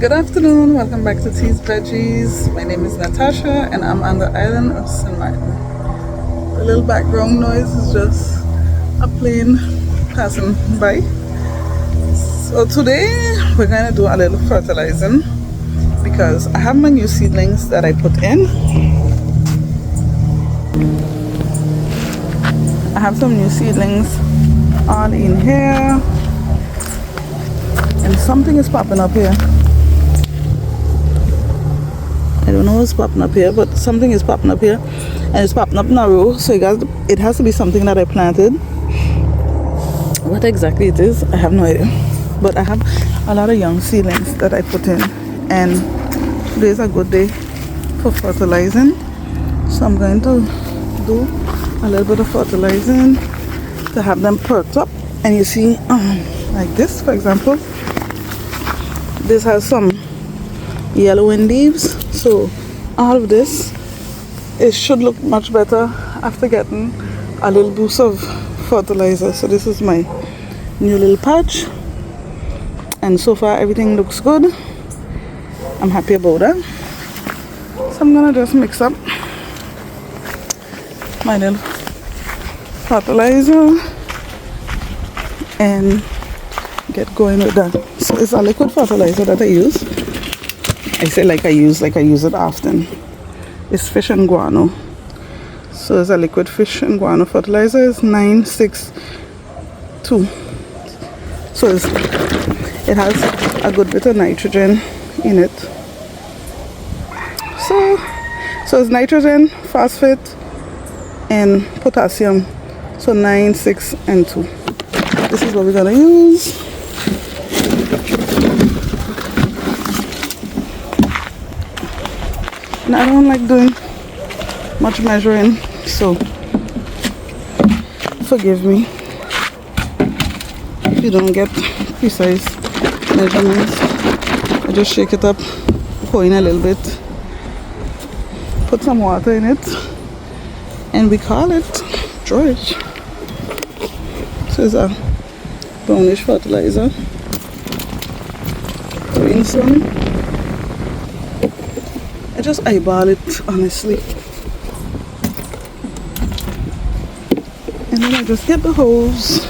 Good afternoon, welcome back to Teas Veggies. My name is Natasha and I'm on the island of St. Martin. The little background noise is just a plane passing by. So today we're going to do a little fertilizing because I have my new seedlings that I put in. I have some new seedlings all in here and something is popping up here. I don't know what's popping up here, but something is popping up here and it's popping up in a row, so it has to be something that I planted. What exactly it is, I have no idea, but I have a lot of young seedlings that I put in, and today's a good day for fertilizing, so I'm going to do a little bit of fertilizing to have them perked up. And you see, like this for example, this has some yellowing leaves, so all of this, it should look much better after getting a little boost of fertilizer. So this is my new little patch, and so far everything looks good. I'm happy about that. So I'm gonna just mix up my little fertilizer and get going with that. So it's a liquid fertilizer that I use. I say like I use it often. It's fish and guano. So it's a liquid fish and guano fertilizer. It's 962. So it has a good bit of nitrogen in it. So it's nitrogen, phosphate, and potassium. So 9, 6, and 2. This is what we're gonna use. And I don't like doing much measuring, so forgive me if you don't get precise measurements. I just shake it up, pour in a little bit, put some water in it, and we call it George. So it's a brownish fertilizer. Put in some. I just eyeball it honestly, and then I just get the hose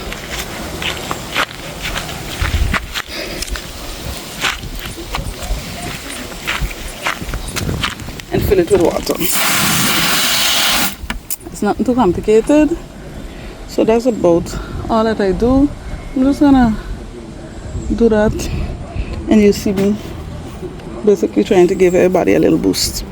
and fill it with water. It's nothing too complicated, so that's about all that I do. I'm just gonna do that, and you see me basically trying to give everybody a little boost.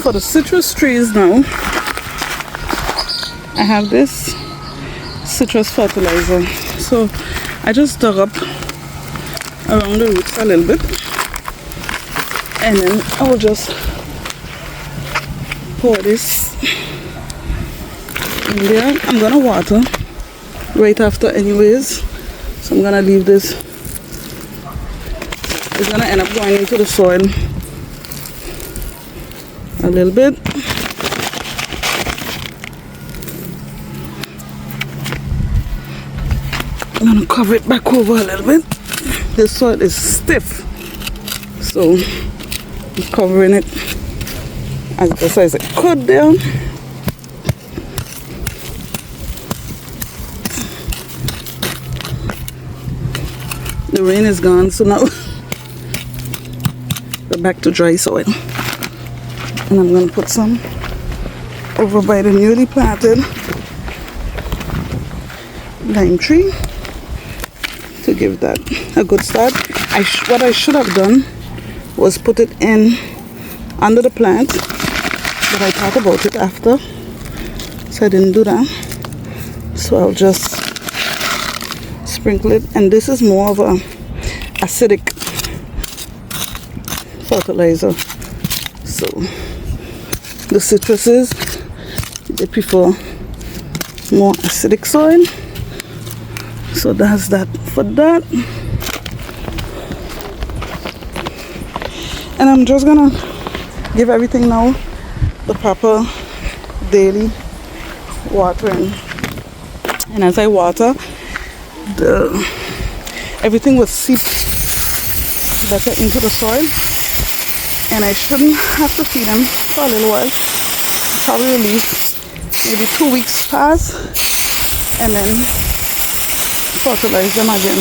For the citrus trees now, I have this citrus fertilizer. So I just dug up around the roots a little bit, and then I'll just pour this in there. I'm gonna water right after anyways, so I'm gonna leave this. It's gonna end up going into the soil a little bit. I'm gonna cover it back over a little bit. This soil is stiff, so I'm covering it as best as I could there. The rain is gone, so now we're back to dry soil. And I'm going to put some over by the newly planted lime tree to give that a good start. What I should have done was put it in under the plant, but I thought about it after, so I didn't do that. So I'll just sprinkle it, and this is more of a acidic fertilizer. So the citruses, they prefer more acidic soil, so that's that for that. And I'm just gonna give everything now the proper daily watering, and as I water, everything will seep better into the soil, and I shouldn't have to feed them for a little while. Probably maybe 2 weeks pass, and then fertilize them again.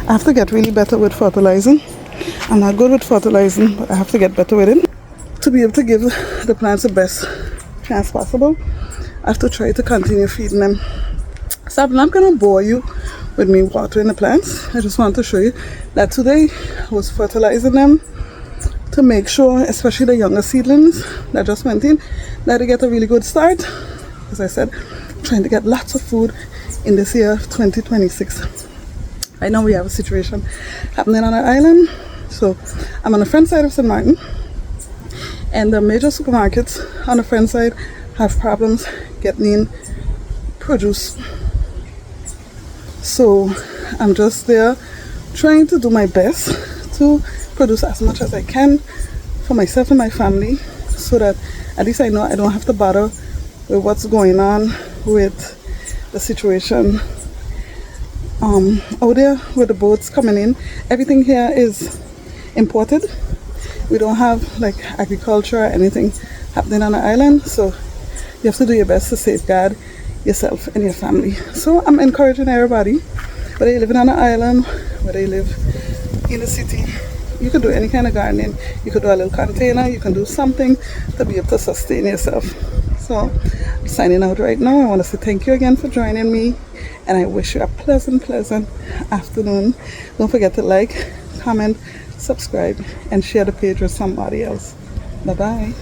I have to get really better with fertilizing. I'm not good with fertilizing, but I have to get better with it to be able to give the plants the best chance possible. I have to try to continue feeding them. So I'm not going to bore you with me watering the plants. I just want to show you that today I was fertilizing them to make sure, especially the younger seedlings that just went in, that they get a really good start. As I said, trying to get lots of food in this year 2026. I know we have a situation happening on our island. So I'm on the front side of St. Martin, and the major supermarkets on the front side have problems getting in produce. So I'm just there trying to do my best to produce as much as I can for myself and my family, so that at least I know I don't have to bother with what's going on with the situation out there with the boats coming in. Everything here is imported. We don't have like agriculture or anything happening on the island, so you have to do your best to safeguard yourself and your family. So I'm encouraging everybody, whether you're living on an island, whether you live in the city, you can do any kind of gardening. You could do a little container, you can do something to be able to sustain yourself. So I'm signing out right now. I want to say thank you again for joining me, and I wish you a pleasant afternoon. Don't forget to like, comment, subscribe, and share the page with somebody else. Bye bye.